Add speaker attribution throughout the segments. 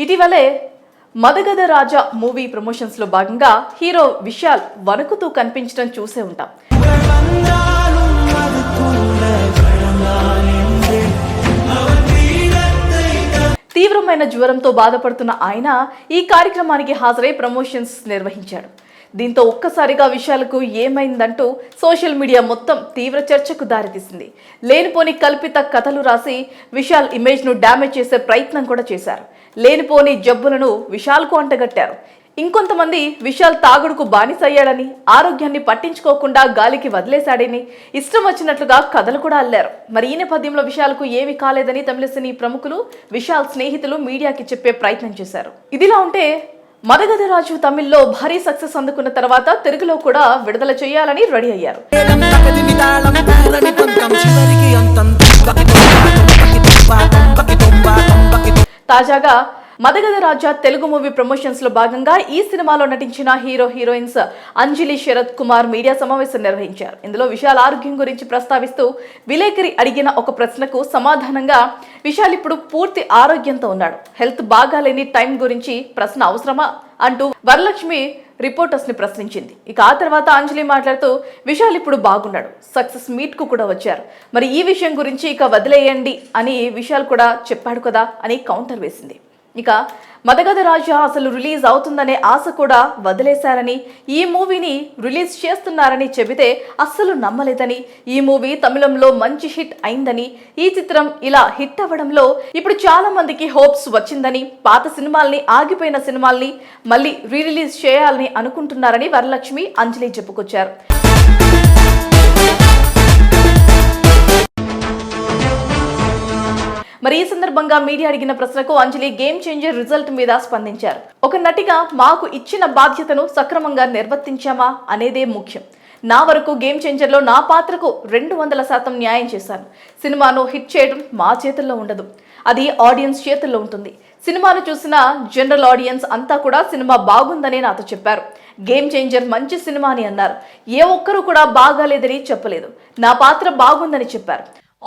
Speaker 1: ఇటీవలే మదగద రాజా movie promotions లో భాగంగా హీరో విశాల్ వణుకుతూ కనిపించడం చూసే ఉంటాం. తీవ్రమైన జ్వరంతో బాధపడుతున్న ఆయన ఈ కార్యక్రమానికి హాజరై ప్రమోషన్స్ నిర్వహించాడు. దీంతో ఒక్కసారిగా విశాల్కు ఏమైందంటూ సోషల్ మీడియా మొత్తం తీవ్ర చర్చకు దారితీసింది. లేనిపోని కల్పిత కథలు రాసి విశాల్ ఇమేజ్ను డ్యామేజ్ చేసే ప్రయత్నం కూడా చేశారు. లేనిపోని జబ్బులను విశాల్కు అంటగట్టారు. ఇంకొంతమంది విశాల్ తాగుడుకు బానిసయ్యాడని, ఆరోగ్యాన్ని పట్టించుకోకుండా గాలికి వదిలేశాడని ఇష్టం వచ్చినట్లుగా కథలు కూడా అల్లారు. మరి ఈ నేపథ్యంలో విశాల్కు ఏమీ కాలేదని తమిళ సినీ ప్రముఖులు, విశాల్ స్నేహితులు మీడియాకి చెప్పే ప్రయత్నం చేశారు. ఇదిలా ఉంటే మదగద రాజు తమిళ్లో భారీ సక్సెస్ అందుకున్న తర్వాత తెలుగులో కూడా విడుదల చేయాలని రెడీ అయ్యారు. తాజాగా మదగద రాజా తెలుగు మూవీ ప్రమోషన్స్ లో భాగంగా ఈ సినిమాలో నటించిన హీరోయిన్స్ అంజలి, శరత్ కుమార్ మీడియా సమావేశం నిర్వహించారు. ఇందులో విశాల్ ఆరోగ్యం గురించి ప్రస్తావిస్తూ విలేకరి అడిగిన ఒక ప్రశ్నకు సమాధానంగా విశాల్ ఇప్పుడు పూర్తి ఆరోగ్యంతో ఉన్నాడు, హెల్త్ బాగాలేని టైం గురించి ప్రశ్న అవసరమా అంటూ వరలక్ష్మి రిపోర్టర్స్ ని ప్రశ్నించింది. ఇక ఆ తర్వాత అంజలి మాట్లాడుతూ విశాల్ ఇప్పుడు బాగున్నాడు, సక్సెస్ మీట్ కు కూడా వచ్చారు, మరి ఈ విషయం గురించి ఇక వదిలేయండి అని విశాల్ కూడా చెప్పాడు కదా అని కౌంటర్ వేసింది. ఇక మదగద రాజా అసలు రిలీజ్ అవుతుందనే ఆశ కూడా వదిలేశారని, ఈ మూవీని రిలీజ్ చేస్తున్నారని చెబితే అస్సలు నమ్మలేదని, ఈ మూవీ తమిళంలో మంచి హిట్ అయిందని, ఈ చిత్రం ఇలా హిట్ అవ్వడంలో ఇప్పుడు చాలా మందికి హోప్స్ వచ్చిందని, పాత సినిమాల్ని, ఆగిపోయిన సినిమాల్ని మళ్ళీ రిలీజ్ చేయాలని అనుకుంటున్నారని వరలక్ష్మి, అంజలి చెప్పుకొచ్చారు. మరి ఈ సందర్భంగా మీడియా అడిగిన ప్రశ్నకు అంజలి గేమ్ చేంజర్ రిజల్ట్ మీద స్పందించారు. ఒక నటిగా మాకు ఇచ్చిన బాధ్యతను సక్రమంగా నిర్వర్తించామా అనేదే ముఖ్యం. నా వరకు గేమ్ చేంజర్లో నా పాత్రకు 200% న్యాయం చేశాను. సినిమాను హిట్ చేయడం మా చేతుల్లో ఉండదు, అది ఆడియన్స్ చేతుల్లో ఉంటుంది. సినిమాను చూసిన జనరల్ ఆడియన్స్ అంతా కూడా సినిమా బాగుందనే నాతో చెప్పారు. గేమ్ చేంజర్ మంచి సినిమా అని అన్నారు. ఏ ఒక్కరు కూడా బాగాలేదని చెప్పలేదు, నా పాత్ర బాగుందని చెప్పారు.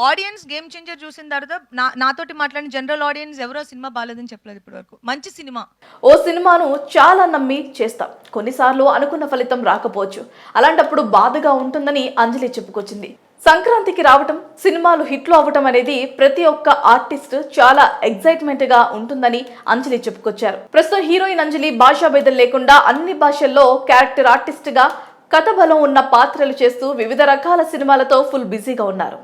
Speaker 2: ఆడియన్స్ గేమ్ చేంజర్ చూసిన తర్వాత నాతోటి మాట్లాడిన జనరల్ ఆడియన్స్ ఎవరో సినిమా బాగాలేదని చెప్పలేదు ఇప్పటి వరకు. మంచి సినిమా.
Speaker 1: ఓ సినిమాను చాలా నమ్మి చేస్తాం, కొన్నిసార్లు అనుకున్న ఫలితం రాకపోవచ్చు, అలాంటప్పుడు బాధగా ఉంటుందని అంజలి చెప్పుకొచ్చింది. సంక్రాంతికి రావటం, సినిమాలు హిట్లు అవ్వటం అనేది ప్రతి ఒక్క ఆర్టిస్ట్ చాలా ఎక్సైట్మెంట్ గా ఉంటుందని అంజలి చెప్పుకొచ్చారు. ప్రస్తుతం హీరోయిన్ అంజలి భాషా భేదం లేకుండా అన్ని భాషల్లో క్యారెక్టర్ ఆర్టిస్ట్ గా కథ బలం ఉన్న పాత్రలు చేస్తూ వివిధ రకాల సినిమాలతో ఫుల్ బిజీగా ఉన్నారు.